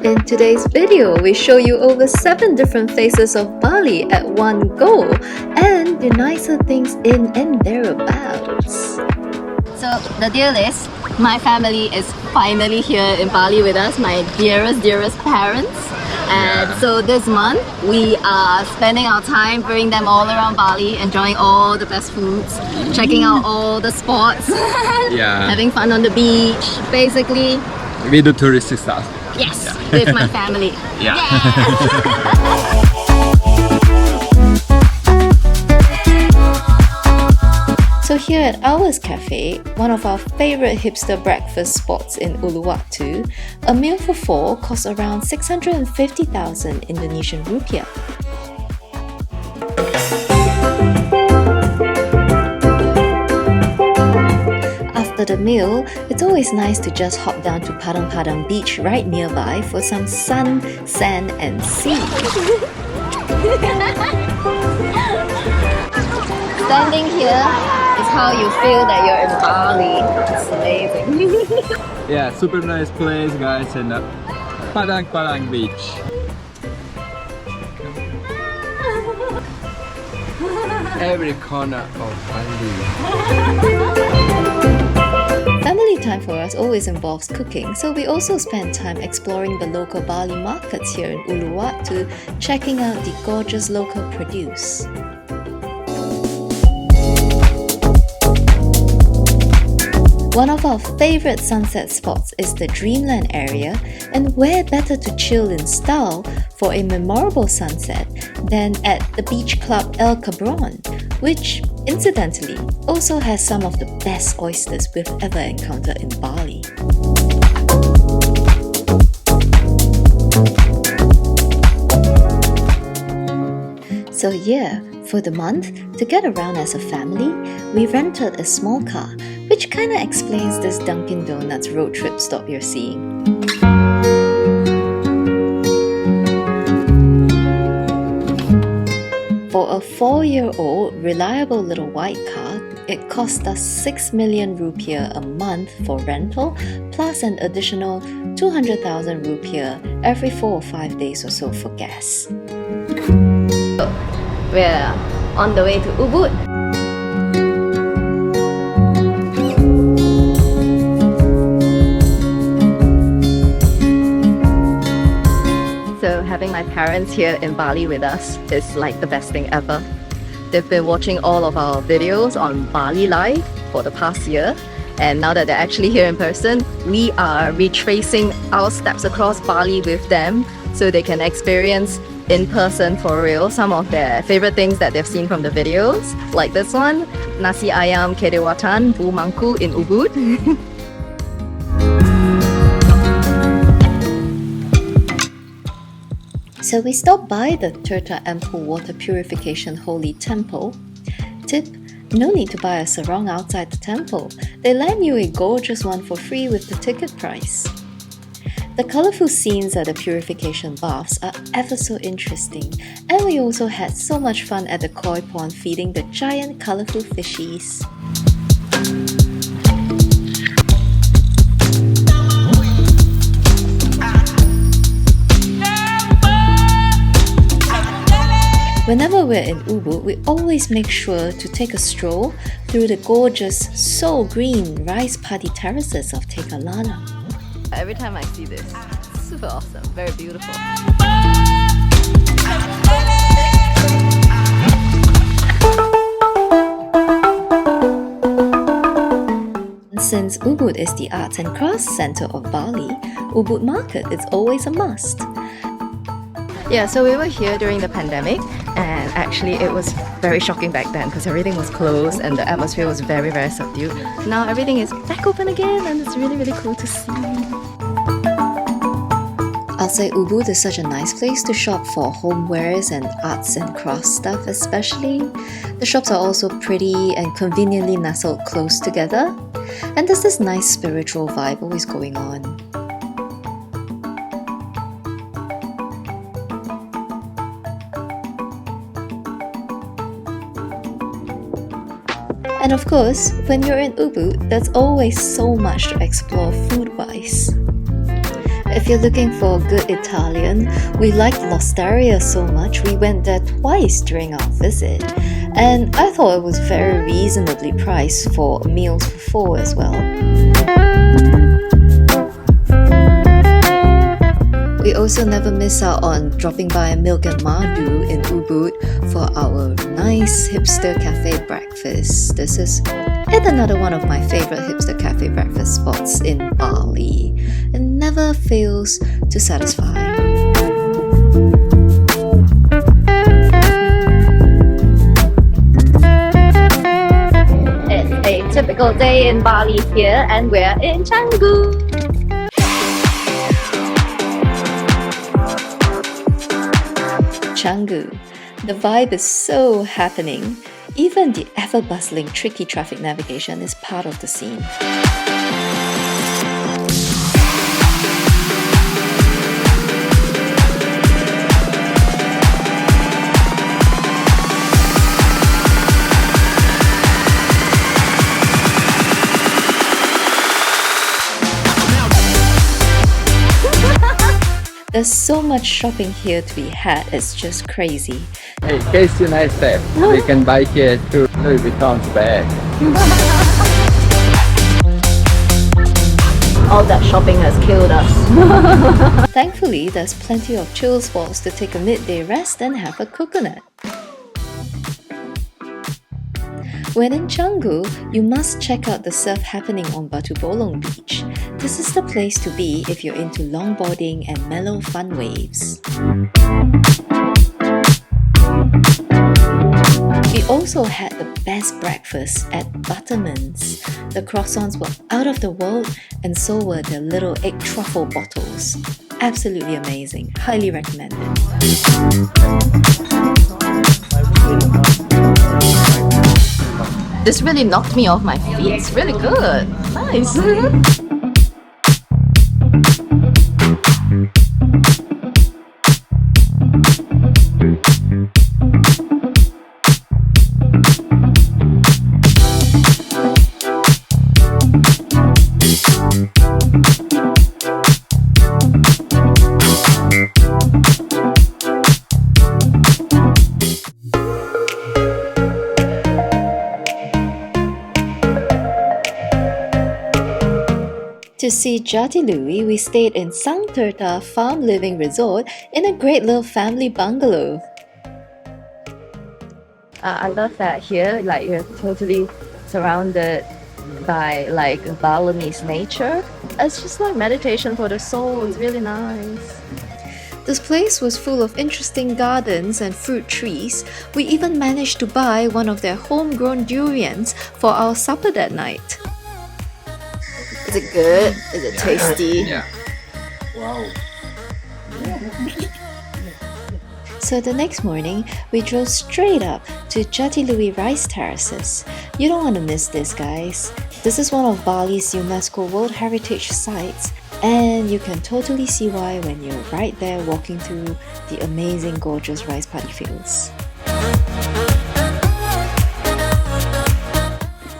In today's video, we show you over 7 different faces of Bali at one go and the nicer things in and thereabouts. So the deal is, my family is finally here in Bali with us, my dearest parents. And so this month, we are spending our time bringing them all around Bali, enjoying all the best foods, checking out all the spots, having fun on the beach, basically. We do touristy stuff. Yes, with my family. So here at Ours Cafe, one of our favorite hipster breakfast spots in Uluwatu, a meal for 4 costs around 650,000 Indonesian rupiah. After the meal, it's always nice to just hop down to Padang Beach right nearby for some sun, sand and sea. Standing here is how you feel that you're in Bali. It's amazing. Yeah, super nice place, guys, and Padang Beach. Every corner of Bali. Family time for us always involves cooking, so we also spend time exploring the local Bali markets here in Uluwatu, checking out the gorgeous local produce. One of our favorite sunset spots is the Dreamland area, and where better to chill in style for a memorable sunset than at the beach club El Cabron, which, incidentally, also has some of the best oysters we've ever encountered in Bali. So yeah, for the month, to get around as a family, we rented a small car, which kinda explains this Dunkin' Donuts road trip stop you're seeing. For a 4-year-old reliable little white car, it cost us 6 million rupiah a month for rental, plus an additional 200,000 rupiah every 4 or 5 days or so for gas. We're on the way to Ubud. So having my parents here in Bali with us is like the best thing ever. They've been watching all of our videos on Bali Life for the past year, and now that they're actually here in person, we are retracing our steps across Bali with them so they can experience in person for real some of their favorite things that they've seen from the videos, like this one, nasi ayam kedewatan Bu Mangku in Ubud. So we stopped by the Tirta Ample Water Purification Holy Temple. Tip: no need to buy a sarong outside the temple. They lend you a gorgeous one for free with the ticket price. The colourful scenes at the purification baths are ever so interesting, and we also had so much fun at the koi pond feeding the giant colourful fishies. Whenever we're in Ubud, we always make sure to take a stroll through the gorgeous, so green rice paddy terraces of Tegalana. Every time I see this, it's super awesome, very beautiful. Since Ubud is the arts and crafts centre of Bali, Ubud Market is always a must. Yeah, so we were here during the pandemic, and actually it was very shocking back then because everything was closed and the atmosphere was very subdued. Now everything is back open again and it's really cool to see. I'll say Ubud is such a nice place to shop for homewares and arts and crafts stuff especially. The shops are also pretty and conveniently nestled close together, and there's this nice spiritual vibe always going on. And of course, when you're in Ubud, there's always so much to explore food-wise. If you're looking for good Italian, we liked L'Osteria so much we went there twice during our visit. And I thought it was very reasonably priced for meals for four as well. We also never miss out on dropping by Milk and Madu in Ubud for our nice hipster cafe breakfast. This is yet another one of my favorite hipster cafe breakfast spots in Bali. It never fails to satisfy. It's a typical day in Bali here, and we're in Canggu. Canggu. The vibe is so happening. Even the ever-bustling, tricky traffic navigation is part of the scene. There's so much shopping here to be had, it's just crazy. Hey, in case you're nice there, we can buy here too. Louis Vuitton's bag. All that shopping has killed us. Thankfully, there's plenty of chill spots to take a midday rest and have a coconut. When in Canggu, you must check out the surf happening on Batu Bolong Beach. This is the place to be if you're into longboarding and mellow fun waves. We also had the best breakfast at Butterman's. The croissants were out of the world, and so were the little egg truffle bottles. Absolutely amazing. Highly recommended. This really knocked me off my feet. It's really good. Nice. To see Jatiluwih, we stayed in Sang Terta Farm Living Resort in a great little family bungalow. I love that here, like you're totally surrounded by like Balinese nature. It's just like meditation for the soul. It's really nice. This place was full of interesting gardens and fruit trees. We even managed to buy one of their homegrown durians for our supper that night. Is it good? Is it tasty? Yeah. Wow. So the next morning, we drove straight up to Jatiluwih Rice Terraces. You don't want to miss this, guys. This is one of Bali's UNESCO World Heritage Sites, and you can totally see why when you're right there walking through the amazing, gorgeous rice paddy fields.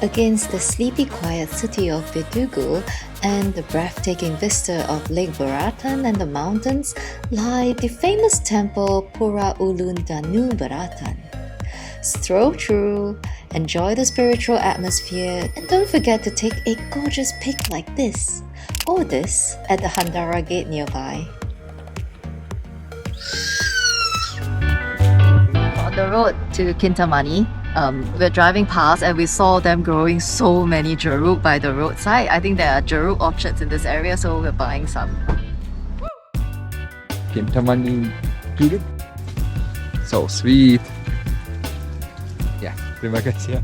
Against the sleepy, quiet city of Bedugul and the breathtaking vista of Lake Beratan and the mountains lie the famous temple Pura Uluwatu Beratan. Stroll through, enjoy the spiritual atmosphere, and don't forget to take a gorgeous pic like this or this at the Handara Gate nearby. On the road to Kintamani, we're driving past and we saw them growing so many jeruk by the roadside. I think there are jeruk orchards in this area, so we're buying some. Kintamani jeruk. So sweet. Yeah, terima kasih.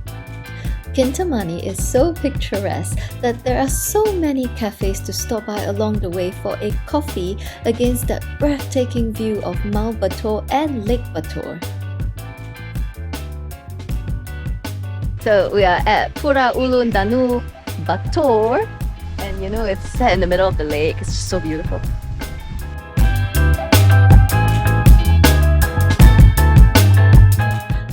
Kintamani is so picturesque that there are so many cafes to stop by along the way for a coffee against that breathtaking view of Mount Batur and Lake Batur. So we are at Pura Uluwatu Batur, and you know it's set in the middle of the lake. It's just so beautiful.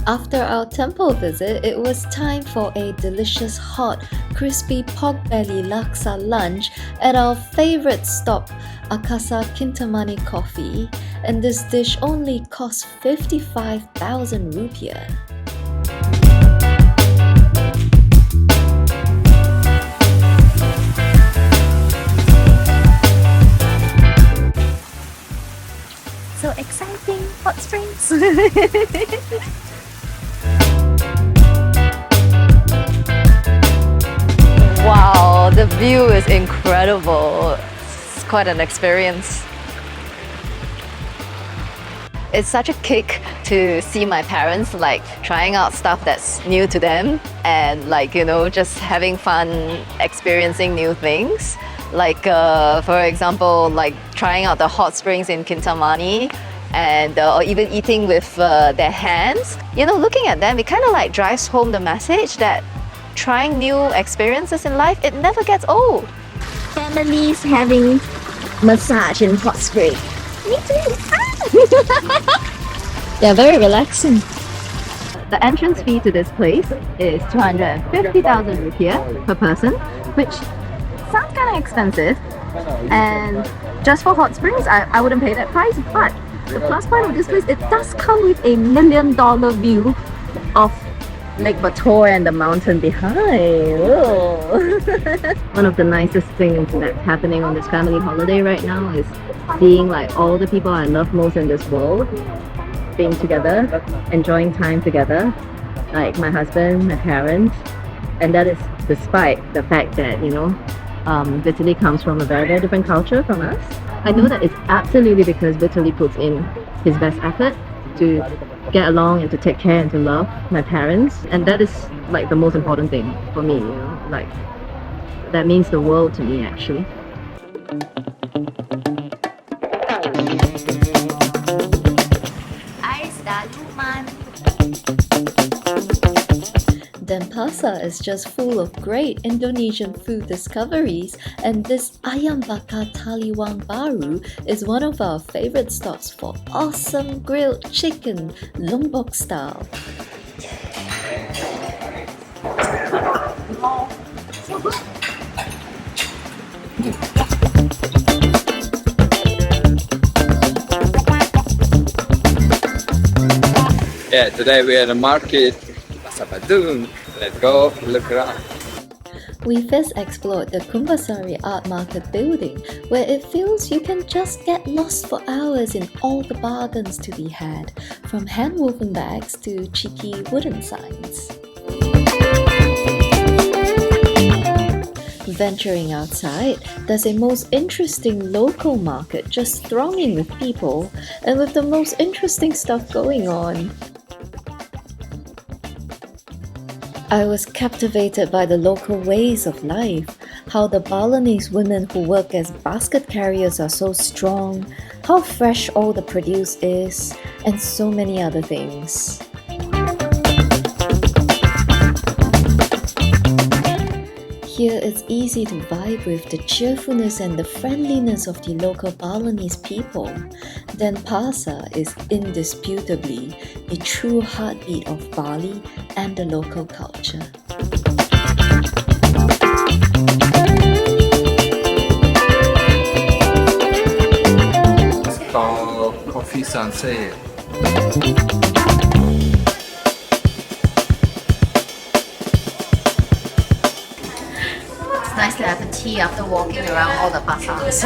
After our temple visit, it was time for a delicious hot, crispy pork belly laksa lunch at our favorite stop, Akasa Kintamani coffee, and this dish only costs 55,000 rupiah. So exciting! Hot springs! Wow, the view is incredible. It's quite an experience. It's such a kick to see my parents like trying out stuff that's new to them and like, you know, just having fun experiencing new things. Like for example, like trying out the hot springs in Kintamani and or even eating with their hands. You know, looking at them, it kind of like drives home the message that trying new experiences in life, it never gets old. Families having massage in hot spring. Me too. Yeah, very relaxing. The entrance fee to this place is 250,000 rupiah per person, which sounds kind of expensive. And just for hot springs, I wouldn't pay that price. But the plus point of this place, it does come with a $1 million view of Lake Bator and the mountain behind. One of the nicest things that's happening on this family holiday right now is seeing like all the people I love most in this world being together, enjoying time together, like my husband, my parents, and that is despite the fact that, you know, Vitaly comes from a very, very different culture from us. I know that it's absolutely because Vitaly puts in his best effort to get along and to take care and to love my parents, and that is like the most important thing for me, you know, like that means the world to me actually. Denpasar is just full of great Indonesian food discoveries, and this Ayam Bakar Taliwang Baru is one of our favorite stops for awesome grilled chicken, Lombok style. Yeah, today we're at the market. Let's go look around. We first explored the Kumbasari Art Market building, where it feels you can just get lost for hours in all the bargains to be had, from hand-woven bags to cheeky wooden signs. Venturing outside, there's a most interesting local market just thronging with people, and with the most interesting stuff going on. I was captivated by the local ways of life, how the Balinese women who work as basket carriers are so strong, how fresh all the produce is, and so many other things. Here it's easy to vibe with the cheerfulness and the friendliness of the local Balinese people. Denpasar is indisputably a true heartbeat of Bali and the local culture. It's called Coffee Sunset. It's nice to have a tea after walking around all the pasars.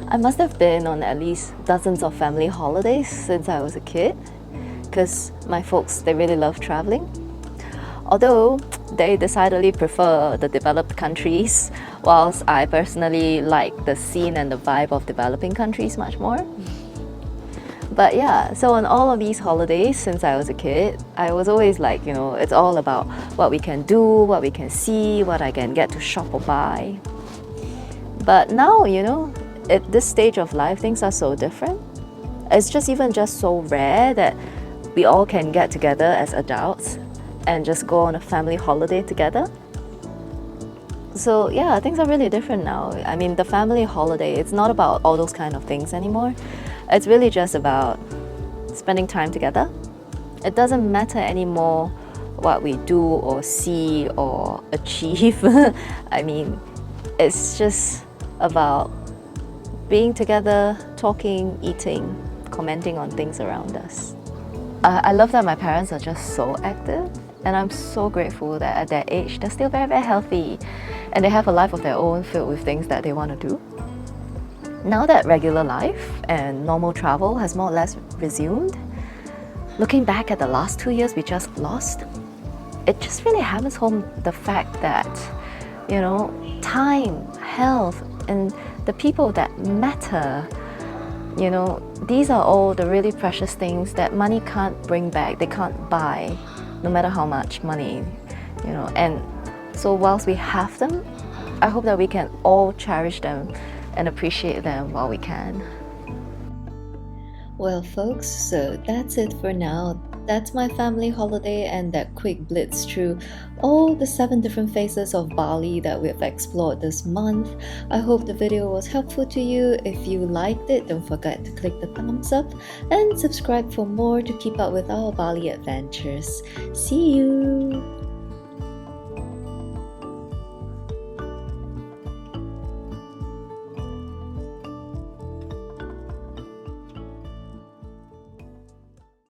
I must have been on at least dozens of family holidays since I was a kid, because my folks, they really love traveling. Although they decidedly prefer the developed countries, whilst I personally like the scene and the vibe of developing countries much more. But yeah, so on all of these holidays since I was a kid, I was always like, you know, it's all about what we can do, what we can see, what I can get to shop or buy. But now, you know, at this stage of life, things are so different. It's just so rare that we all can get together as adults and just go on a family holiday together. So yeah, things are really different now. I mean, the family holiday, it's not about all those kind of things anymore. It's really just about spending time together. It doesn't matter anymore what we do or see or achieve. I mean, it's just about being together, talking, eating, commenting on things around us. I love that my parents are just so active, and I'm so grateful that at their age they're still very, very healthy and they have a life of their own filled with things that they want to do. Now that regular life and normal travel has more or less resumed, looking back at the last 2 years we just lost, it just really hammers home the fact that, you know, time, health, and the people that matter, you know, these are all the really precious things that money can't bring back, they can't buy, no matter how much money, you know. And so whilst we have them, I hope that we can all cherish them and appreciate them while we can. Well, folks, so that's it for now. That's my family holiday and that quick blitz through all the 7 different phases of Bali that we've explored this month. I hope the video was helpful to you. If you liked it, don't forget to click the thumbs up and subscribe for more to keep up with our Bali adventures. See you!